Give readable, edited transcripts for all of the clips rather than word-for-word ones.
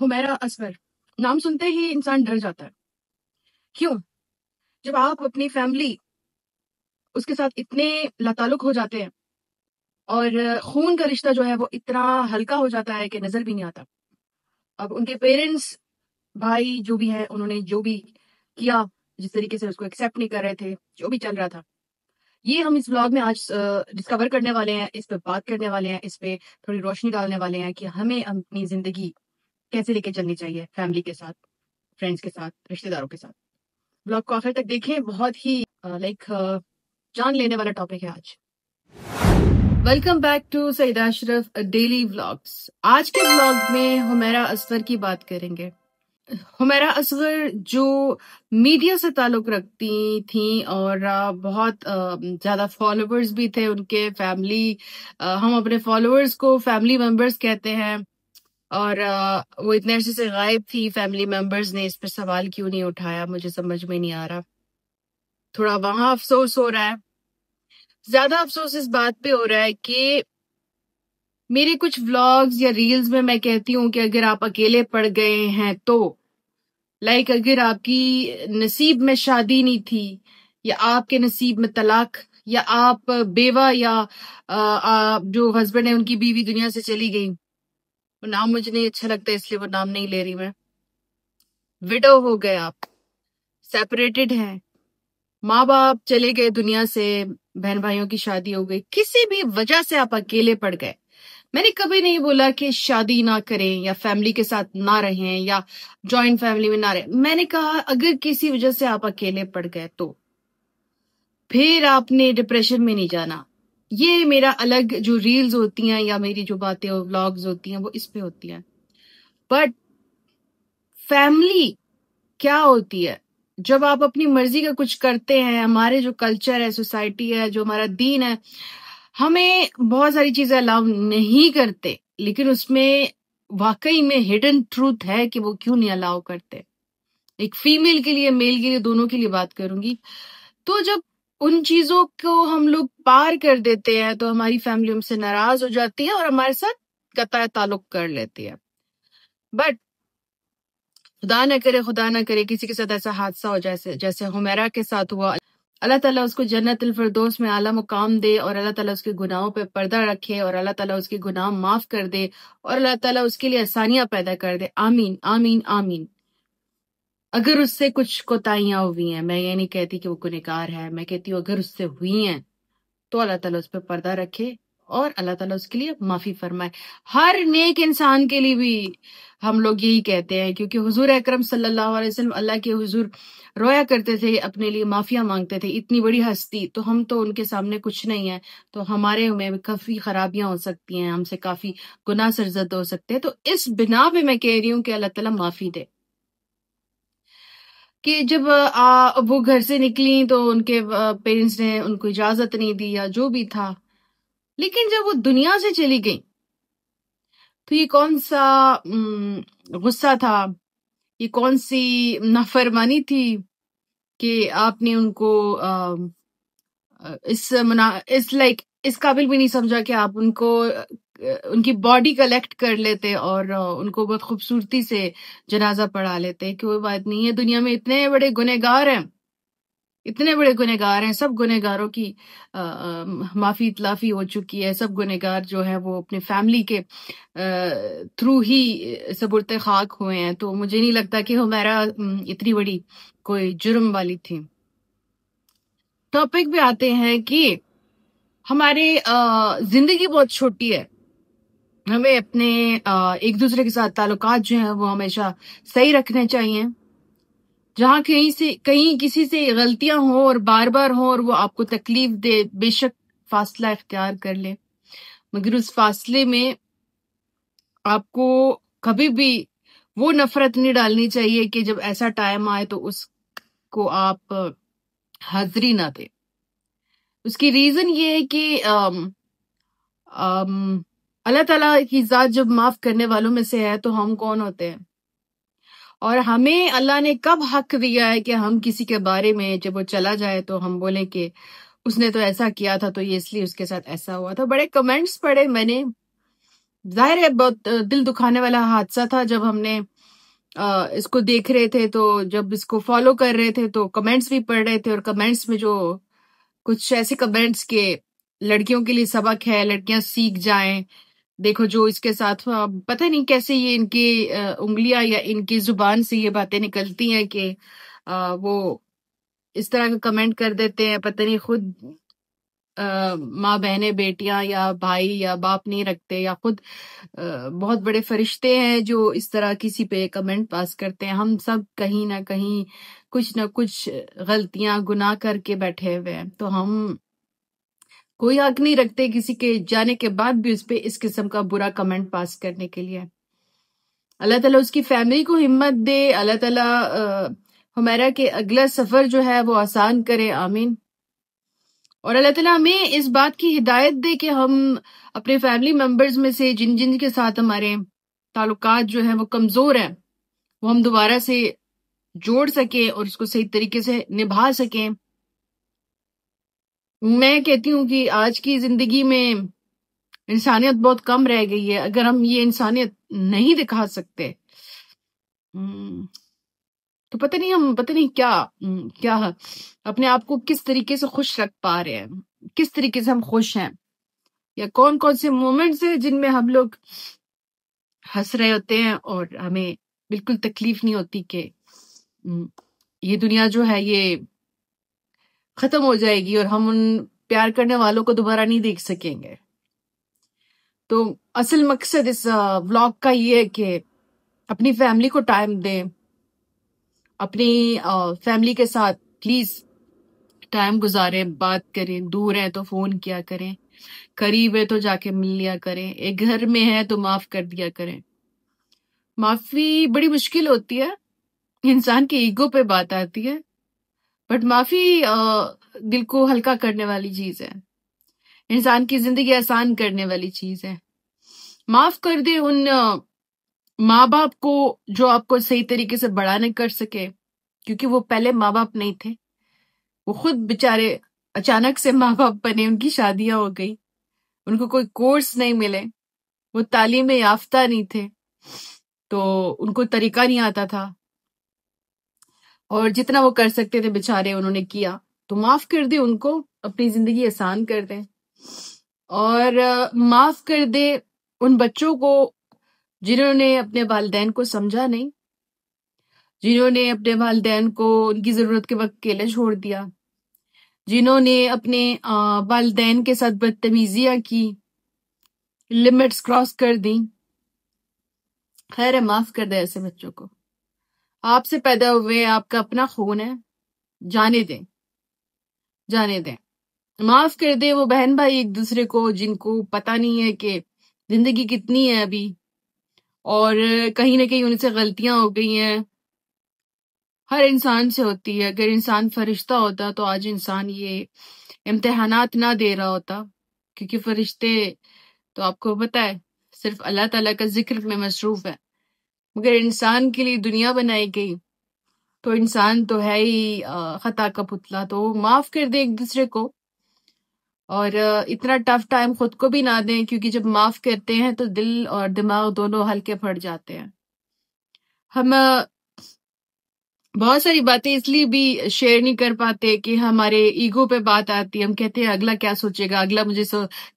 हुमैरा असगर नाम सुनते ही इंसान डर जाता है। क्यों? जब आप अपनी फैमिली उसके साथ इतने लाताल्लुक हो जाते हैं और खून का रिश्ता जो है वो इतना हल्का हो जाता है कि नजर भी नहीं आता। अब उनके पेरेंट्स, भाई जो भी है, उन्होंने जो भी किया, जिस तरीके से उसको एक्सेप्ट नहीं कर रहे थे, जो भी चल रहा था, ये हम इस व्लॉग में आज डिस्कवर करने वाले हैं, इस पे बात करने वाले हैं, इस पे थोड़ी रोशनी डालने वाले हैं कि हमें अपनी जिंदगी कैसे लेके चलनी चाहिए, फैमिली के साथ, फ्रेंड्स के साथ, रिश्तेदारों के साथ। ब्लॉग को आखिर तक देखें, बहुत ही जान लेने वाला टॉपिक है आज। Welcome back to Saeed Ashraf daily vlogs. आज के व्लॉग में हुमैरा असगर की बात करेंगे। हुमैरा असगर जो मीडिया से ताल्लुक रखती थी और बहुत ज्यादा फॉलोअर्स भी थे उनके, फैमिली, हम अपने फॉलोअर्स को फैमिली मेंबर्स कहते हैं, और वो इतने अरसे से गायब थी। फैमिली मेंबर्स ने इस पर सवाल क्यों नहीं उठाया, मुझे समझ में नहीं आ रहा। थोड़ा वहां अफसोस हो रहा है, ज्यादा अफसोस इस बात पे हो रहा है कि मेरे कुछ व्लॉग्स या रील्स में मैं कहती हूँ कि अगर आप अकेले पड़ गए हैं तो, अगर आपकी नसीब में शादी नहीं थी, या आपके नसीब में तलाक, या आप बेवा, या जो हस्बैंड है उनकी बीवी दुनिया से चली गई, वो नाम मुझे नहीं अच्छा लगता इसलिए वो नाम नहीं ले रही मैं। विडो हो गए आप, सेपरेटेड हैं, माँ बाप चले गए दुनिया से, बहन भाइयों की शादी हो गई, किसी भी वजह से आप अकेले पड़ गए। मैंने कभी नहीं बोला कि शादी ना करें या फैमिली के साथ ना रहें या जॉइंट फैमिली में ना रहें। मैंने कहा अगर किसी वजह से आप अकेले पड़ गए तो फिर आपने डिप्रेशन में नहीं जाना। ये मेरा अलग जो रील्स होती हैं या मेरी जो बातें और व्लॉग्स होती हैं वो इस पे होती हैं। बट फैमिली क्या होती है? जब आप अपनी मर्जी का कुछ करते हैं, हमारे जो कल्चर है, सोसाइटी है, जो हमारा दीन है, हमें बहुत सारी चीजें अलाउ नहीं करते, लेकिन उसमें वाकई में हिडन ट्रूथ है कि वो क्यों नहीं अलाउ करते। एक फीमेल के लिए, मेल के लिए, दोनों के लिए बात करूंगी। तो जब उन चीजों को हम लोग पार कर देते हैं तो हमारी फैमिली हमसे नाराज हो जाती है और हमारे साथ कतई ताल्लुक कर लेती है। बट खुदा ना करे किसी के साथ ऐसा हादसा हो जैसे जैसे हुमैरा के साथ हुआ। अल्लाह ताला उसको जन्नतुल फिरदौस में आला मुकाम दे, और अल्लाह ताला उसके गुनाहों पे पर्दा रखे, और अल्लाह ताला उसके गुनाह माफ कर दे, और अल्लाह ताला उसके लिए आसानियां पैदा कर दे। आमीन आमीन आमीन। अगर उससे कुछ कोताहियां हुई हैं, मैं ये नहीं कहती कि वो गुनहगार है, मैं कहती हूँ अगर उससे हुई हैं तो अल्लाह ताला उस पर पर्दा रखे और अल्लाह ताला उसके लिए माफी फरमाए। हर नेक इंसान के लिए भी हम लोग यही कहते हैं, क्योंकि हुजूर अकरम सल्लल्लाहु अलैहि वसल्लम अल्लाह के हुजूर रोया करते थे, अपने लिए माफिया मांगते थे। इतनी बड़ी हस्ती, तो हम तो उनके सामने कुछ नहीं है, तो हमारे में भी काफी खराबियां हो सकती हैं, हमसे काफी गुनाह सरजद हो सकते हैं। तो इस बिना पे मैं कह रही हूँ कि अल्लाह ताला माफी दे। कि जब वो घर से निकली तो उनके पेरेंट्स ने उनको इजाजत नहीं दी या जो भी था, लेकिन जब वो दुनिया से चली गई तो ये कौन सा गुस्सा था, ये कौन सी नाफरमानी थी कि आपने उनको इस काबिल भी नहीं समझा कि आप उनको उनकी बॉडी कलेक्ट कर लेते और उनको बहुत खूबसूरती से जनाजा पढ़ा लेते। कोई बात नहीं है, दुनिया में इतने बड़े गुनहगार हैं, इतने बड़े गुनहगार हैं, सब गुनहगारों की माफी इतलाफी हो चुकी है। सब गुनहगार जो है वो अपने फैमिली के थ्रू ही सबुरते खाक हुए हैं। तो मुझे नहीं लगता कि हमारा इतनी बड़ी कोई जुर्म वाली थी। टॉपिक पे आते हैं कि हमारे जिंदगी बहुत छोटी है, हमें अपने एक दूसरे के साथ ताल्लुकात जो है वो हमेशा सही रखने चाहिए। जहां कहीं किसी से गलतियां हो और बार बार हो और वो आपको तकलीफ दे, बेशक फासला इख्तियार कर ले, मगर उस फासले में आपको कभी भी वो नफरत नहीं डालनी चाहिए कि जब ऐसा टाइम आए तो उसको आप हाजिरी ना दे। उसकी रीजन ये है कि अल्लाह ताला की जात जब माफ करने वालों में से है तो हम कौन होते हैं? और हमें अल्लाह ने कब हक दिया है कि हम किसी के बारे में जब वो चला जाए तो हम बोले कि उसने तो ऐसा किया था तो ये इसलिए उसके साथ ऐसा हुआ था। बड़े कमेंट्स पढ़े मैंने, जाहिर है बहुत दिल दुखाने वाला हादसा था जब हमने इसको देख रहे थे, तो जब इसको फॉलो कर रहे थे तो कमेंट्स भी पढ़ रहे थे, और कमेंट्स में जो कुछ ऐसे कमेंट्स के लड़कियों के लिए सबक है, लड़कियां सीख जाएं, देखो जो इसके साथ हुआ, पता नहीं कैसे ये इनकी उंगलियां या इनकी जुबान से ये बातें निकलती हैं कि वो इस तरह का कमेंट कर देते हैं। पता नहीं खुद माँ बहनें बेटियां या भाई या बाप नहीं रखते, या खुद बहुत बड़े फरिश्ते हैं जो इस तरह किसी पे कमेंट पास करते हैं। हम सब कहीं ना कहीं कुछ ना कुछ गलतियां गुनाह करके बैठे हुए हैं, तो हम कोई हक नहीं रखते किसी के जाने के बाद भी उस पे इस किस्म का बुरा कमेंट पास करने के लिए। अल्लाह ताला उसकी फैमिली को हिम्मत दे, अल्लाह ताला हुमैरा के अगला सफर जो है वो आसान करे, आमीन। और अल्लाह ताला हमें इस बात की हिदायत दे कि हम अपने फैमिली मेंबर्स में से जिन जिन के साथ हमारे ताल्लुकात जो है वो कमजोर हैं, वो हम दोबारा से जोड़ सकें और इसको सही तरीके से निभा सकें। मैं कहती हूँ कि आज की जिंदगी में इंसानियत बहुत कम रह गई है। अगर हम ये इंसानियत नहीं दिखा सकते, तो पता नहीं क्या अपने आप को किस तरीके से खुश रख पा रहे हैं, किस तरीके से हम खुश हैं, या कौन कौन से मोमेंट्स हैं जिनमें हम लोग हंस रहे होते हैं और हमें बिल्कुल तकलीफ नहीं होती कि ये दुनिया जो है ये खत्म हो जाएगी और हम उन प्यार करने वालों को दोबारा नहीं देख सकेंगे। तो असल मकसद इस व्लॉग का ये है कि अपनी फैमिली को टाइम दें, अपनी फैमिली के साथ प्लीज टाइम गुजारें, बात करें, दूर है तो फोन किया करें, करीब है तो जाके मिल लिया करें, एक घर में है तो माफ कर दिया करें। माफी बड़ी मुश्किल होती है, इंसान के ईगो पे बात आती है, बट माफी दिल को हल्का करने वाली चीज है, इंसान की जिंदगी आसान करने वाली चीज है। माफ कर दे उन माँ बाप को जो आपको सही तरीके से बड़ा नहीं कर सके, क्योंकि वो पहले माँ बाप नहीं थे, वो खुद बेचारे अचानक से माँ बाप बने, उनकी शादियां हो गई, उनको कोई कोर्स नहीं मिले, वो तालीम याफ्ता नहीं थे, तो उनको तरीका नहीं आता था, और जितना वो कर सकते थे बेचारे उन्होंने किया। तो माफ कर दे उनको, अपनी जिंदगी आसान कर दे, और माफ कर दे उन बच्चों को जिन्होंने अपने वालिदैन को समझा नहीं, जिन्होंने अपने वालिदैन को उनकी जरूरत के वक्त अकेले छोड़ दिया, जिन्होंने अपने वालिदैन के साथ बदतमीजियां की, लिमिट्स क्रॉस कर दी। खैर है, माफ कर दे ऐसे बच्चों को, आपसे पैदा हुए, आपका अपना खून है, जाने दें, जाने दें। माफ कर दे वो बहन भाई एक दूसरे को जिनको पता नहीं है कि जिंदगी कितनी है अभी, और कहीं ना कहीं उनसे गलतियां हो गई हैं। हर इंसान से होती है, अगर इंसान फरिश्ता होता तो आज इंसान ये इम्तिहानात ना दे रहा होता, क्योंकि फरिश्ते तो आपको पता है सिर्फ अल्लाह ताला का जिक्र में मसरूफ है, मगर इंसान के लिए दुनिया बनाई गई, तो इंसान तो है ही खता का पुतला। तो माफ कर दे एक दूसरे को, और इतना टफ टाइम खुद को भी ना दें, क्योंकि जब माफ करते हैं तो दिल और दिमाग दोनों हल्के पड़ जाते हैं। हम बहुत सारी बातें इसलिए भी शेयर नहीं कर पाते कि हमारे ईगो पे बात आती है। हम कहते हैं अगला क्या सोचेगा, अगला मुझे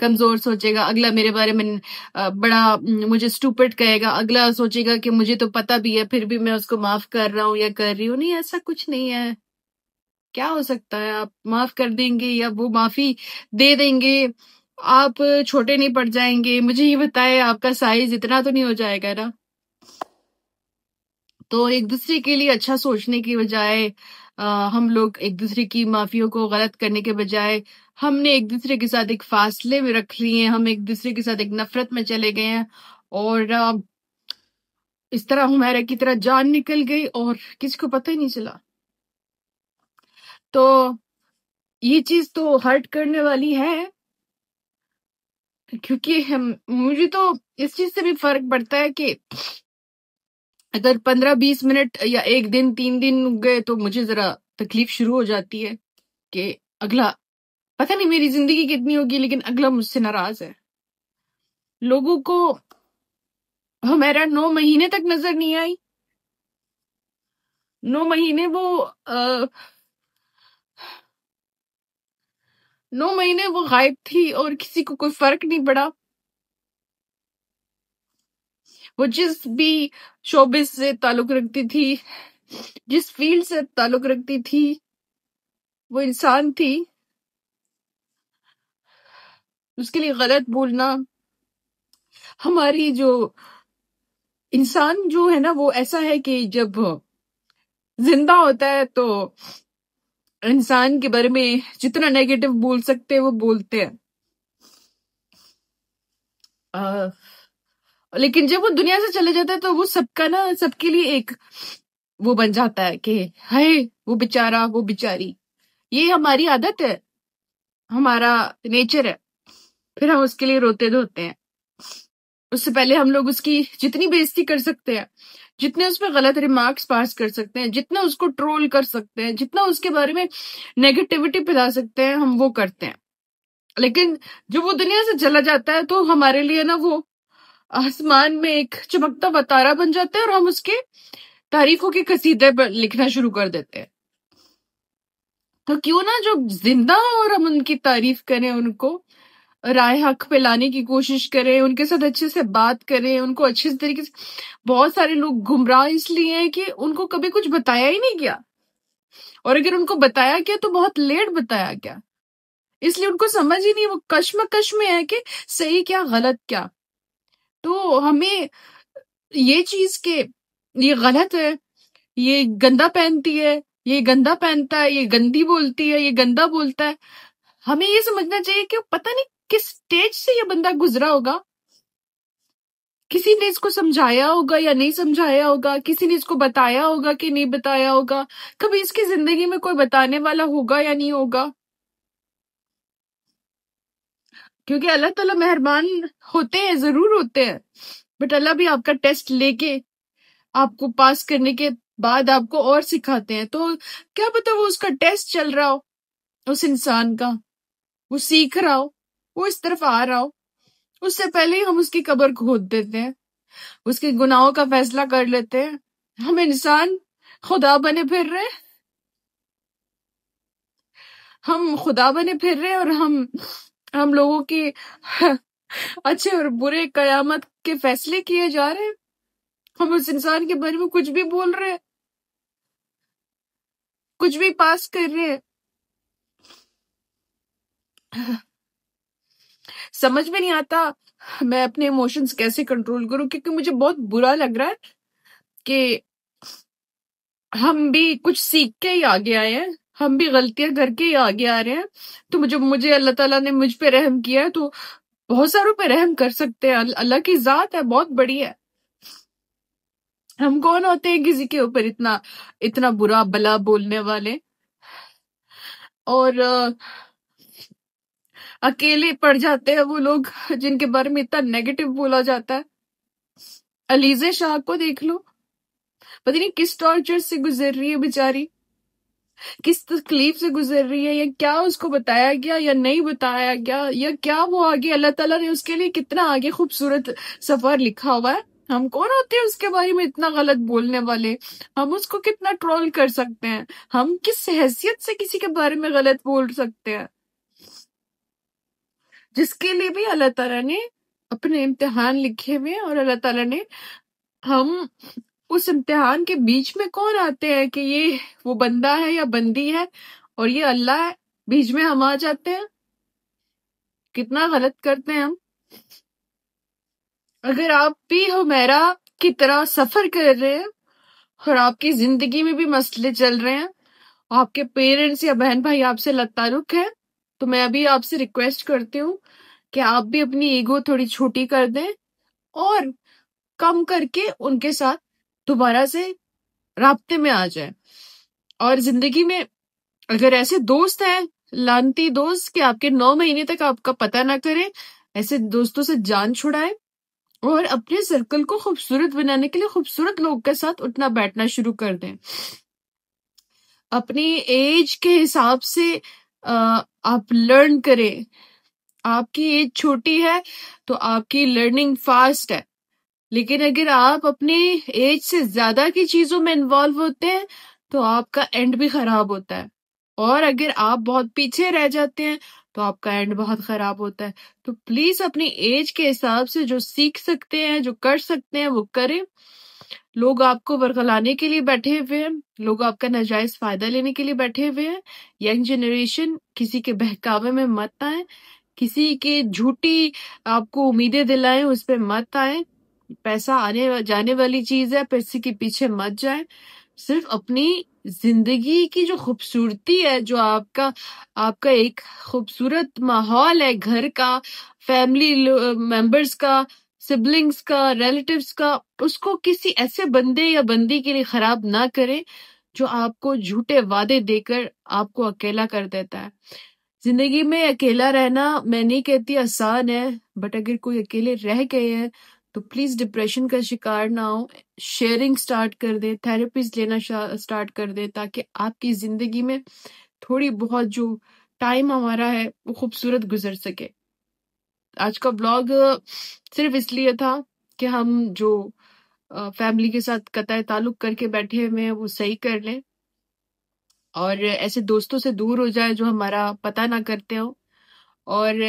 कमजोर सोचेगा, अगला मेरे बारे में बड़ा मुझे स्टूपिड कहेगा, अगला सोचेगा कि मुझे तो पता भी है फिर भी मैं उसको माफ कर रहा हूँ या कर रही हूँ। नहीं, ऐसा कुछ नहीं है। क्या हो सकता है, आप माफ कर देंगे या वो माफी दे देंगे, आप छोटे नहीं पड़ जाएंगे? मुझे ये बताए, आपका साइज इतना तो नहीं हो जाएगा ना? तो एक दूसरे के लिए अच्छा सोचने की बजाय हम लोग एक दूसरे की माफियों को गलत करने के बजाय हमने एक दूसरे के साथ एक फासले में रख लिए हैं, हम एक दूसरे के साथ एक नफरत में चले गए हैं, और इस तरह हमारे की तरह जान निकल गई और किसी को पता ही नहीं चला। तो ये चीज तो हर्ट करने वाली है, क्योंकि हम मुझे तो इस चीज से भी फर्क पड़ता है कि अगर 15-20 मिनट या एक दिन 3 दिन गए तो मुझे जरा तकलीफ शुरू हो जाती है कि अगला, पता नहीं मेरी जिंदगी कितनी होगी लेकिन अगला मुझसे नाराज है। लोगों को हमारा 9 महीने तक नजर नहीं आई, 9 महीने वो 9 महीने वो गायब थी और किसी को कोई फर्क नहीं पड़ा। वो जिस भी शोबिस से ताल्लुक रखती थी, जिस फील्ड से ताल्लुक रखती थी, वो इंसान थी। उसके लिए गलत बोलना, हमारी जो इंसान जो है ना वो ऐसा है कि जब जिंदा होता है तो इंसान के बारे में जितना नेगेटिव बोल सकते हैं वो बोलते हैं। अ, लेकिन जब वो दुनिया से चले जाता है तो वो सबका ना सबके लिए एक वो बन जाता है कि हाय वो बेचारा वो बेचारी। ये हमारी आदत है, हमारा नेचर है। फिर हम उसके लिए रोते धोते हैं। उससे पहले हम लोग उसकी जितनी बेइज्जती कर सकते हैं, जितने उस पर गलत रिमार्क्स पास कर सकते हैं, जितना उसको ट्रोल कर सकते हैं, जितना उसके बारे में नेगेटिविटी फैला सकते हैं, हम वो करते हैं। लेकिन जब वो दुनिया से चला जाता है तो हमारे लिए ना वो आसमान में एक चमकता हुआ तारा बन जाता है और हम उसके तारीफों के कसीदे पर लिखना शुरू कर देते हैं। तो क्यों ना जो जिंदा हो और हम उनकी तारीफ करें, उनको राह हक पे लाने की कोशिश करें, उनके साथ अच्छे से बात करें, उनको अच्छे तरीके से। बहुत सारे लोग गुमराह इसलिए हैं कि उनको कभी कुछ बताया ही नहीं गया, और अगर उनको बताया गया तो बहुत लेट बताया गया, इसलिए उनको समझ ही नहीं, वो कश्मकश में है कि सही क्या गलत क्या। तो हमें ये चीज के ये गलत है, ये गंदा पहनती है, ये गंदा पहनता है, ये गंदी बोलती है, ये गंदा बोलता है, हमें ये समझना चाहिए कि पता नहीं किस स्टेज से ये बंदा गुजरा होगा। किसी ने इसको समझाया होगा या नहीं समझाया होगा, किसी ने इसको बताया होगा कि नहीं बताया होगा, कभी इसकी जिंदगी में कोई बताने वाला होगा या नहीं होगा। क्योंकि अल्लाह ताला मेहरबान होते हैं, जरूर होते हैं, बट अल्लाह भी आपका टेस्ट लेके आपको पास करने के बाद आपको और सिखाते हैं। तो क्या पता वो उसका टेस्ट चल रहा हो, उस इंसान का, वो सीख रहा हो, वो इस तरफ आ रहा हो, उससे पहले ही हम उसकी कब्र खोद देते हैं, उसके गुनाहों का फैसला कर लेते हैं। हम इंसान खुदा बने फिर रहे, हम खुदा बने फिर रहे, और हम लोगों के अच्छे और बुरे कयामत के फैसले किए जा रहे हैं। हम उस इंसान के बारे में कुछ भी बोल रहे हैं, कुछ भी पास कर रहे हैं। समझ में नहीं आता मैं अपने इमोशंस कैसे कंट्रोल करूं, क्योंकि मुझे बहुत बुरा लग रहा है कि हम भी कुछ सीख के ही आगे आए हैं, हम भी गलतियां करके ही आगे आ रहे हैं। तो मुझे अल्लाह ताला ने मुझ पे रहम किया है, तो बहुत सारों पे रहम कर सकते हैं। अल्लाह की जात है, बहुत बड़ी है। हम कौन होते हैं किसी के ऊपर इतना इतना बुरा भला बोलने वाले। और अकेले पड़ जाते हैं वो लोग जिनके बारे में इतना नेगेटिव बोला जाता है। अलीजे शाह को देख लो, पता नहीं किस टॉर्चर से गुजर रही है बेचारी, किस तकलीफ से गुजर रही है, या क्या उसको बताया गया या नहीं बताया गया, या क्या वो आगे अल्लाह ताला ने उसके लिए कितना आगे खूबसूरत सफर लिखा हुआ है। हम कौन होते हैं उसके बारे में इतना गलत बोलने वाले, हम उसको कितना ट्रोल कर सकते हैं, हम किस हैसियत से किसी के बारे में गलत बोल सकते हैं, जिसके लिए भी अल्लाह ताला ने अपने इम्तिहान लिखे हुए हैं। और अल्लाह ताला ने हम उस इम्तिहान के बीच में कौन आते हैं कि ये वो बंदा है या बंदी है और ये अल्लाह है, बीच में हम आ जाते हैं। कितना गलत करते हैं हम। अगर आप भी हुमैरा की तरह सफर कर रहे हैं और आपकी जिंदगी में भी मसले चल रहे हैं, आपके पेरेंट्स या बहन भाई आपसे लतारुक है, तो मैं अभी आपसे रिक्वेस्ट करती हूँ कि आप भी अपनी ईगो थोड़ी छोटी कर दें और कम करके उनके साथ दोबारा से राब्ते में आ जाए। और जिंदगी में अगर ऐसे दोस्त हैं, लानती दोस्त, कि आपके 9 महीने तक आपका पता ना करें, ऐसे दोस्तों से जान छुड़ाए और अपने सर्कल को खूबसूरत बनाने के लिए खूबसूरत लोगों के साथ उठना बैठना शुरू कर दें। अपनी एज के हिसाब से आप लर्न करें। आपकी एज छोटी है तो आपकी लर्निंग फास्ट है, लेकिन अगर आप अपनी एज से ज्यादा की चीजों में इन्वॉल्व होते हैं तो आपका एंड भी खराब होता है। और अगर आप बहुत पीछे रह जाते हैं तो आपका एंड बहुत खराब होता है। तो प्लीज अपनी एज के हिसाब से जो सीख सकते हैं, जो कर सकते हैं, वो करें। लोग आपको बरगलाने के लिए बैठे हुए हैं, लोग आपका नाजायज फायदा लेने के लिए बैठे हुए हैं। यंग जनरेशन किसी के बहकावे में मत आए, किसी की झूठी आपको उम्मीदें दिलाएं उस पे मत आए। पैसा आने जाने वाली चीज है, पैसे के पीछे मत जाए। सिर्फ अपनी जिंदगी की जो खूबसूरती है, जो आपका आपका एक खूबसूरत माहौल है घर का, फैमिली मेंबर्स का, सिबलिंग्स का, रिलेटिव्स का, उसको किसी ऐसे बंदे या बंदी के लिए खराब ना करें जो आपको झूठे वादे देकर आपको अकेला कर देता है। जिंदगी में अकेला रहना मैं नहीं कहती आसान है, बट अगर कोई अकेले रह गए हैं तो प्लीज डिप्रेशन का शिकार ना हो। शेयरिंग स्टार्ट कर दे, थेरेपीज लेना स्टार्ट कर दे, ताकि आपकी जिंदगी में थोड़ी बहुत जो टाइम हमारा है वो खूबसूरत गुजर सके। आज का ब्लॉग सिर्फ इसलिए था कि हम जो फैमिली के साथ कतई ताल्लुक करके बैठे हुए हैं वो सही कर लें, और ऐसे दोस्तों से दूर हो जाए जो हमारा पता ना करते हो। और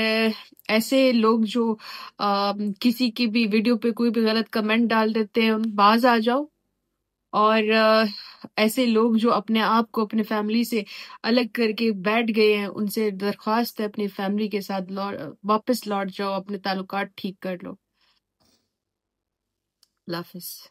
ऐसे लोग जो किसी की भी वीडियो पे कोई भी गलत कमेंट डाल देते हैं, बाज आ जाओ। और ऐसे लोग जो अपने आप को अपने फैमिली से अलग करके बैठ गए हैं, उनसे दरख्वास्त है अपनी फैमिली के साथ वापस लौट जाओ, अपने ताल्लुकात ठीक कर लो। अल्लाह हाफिज।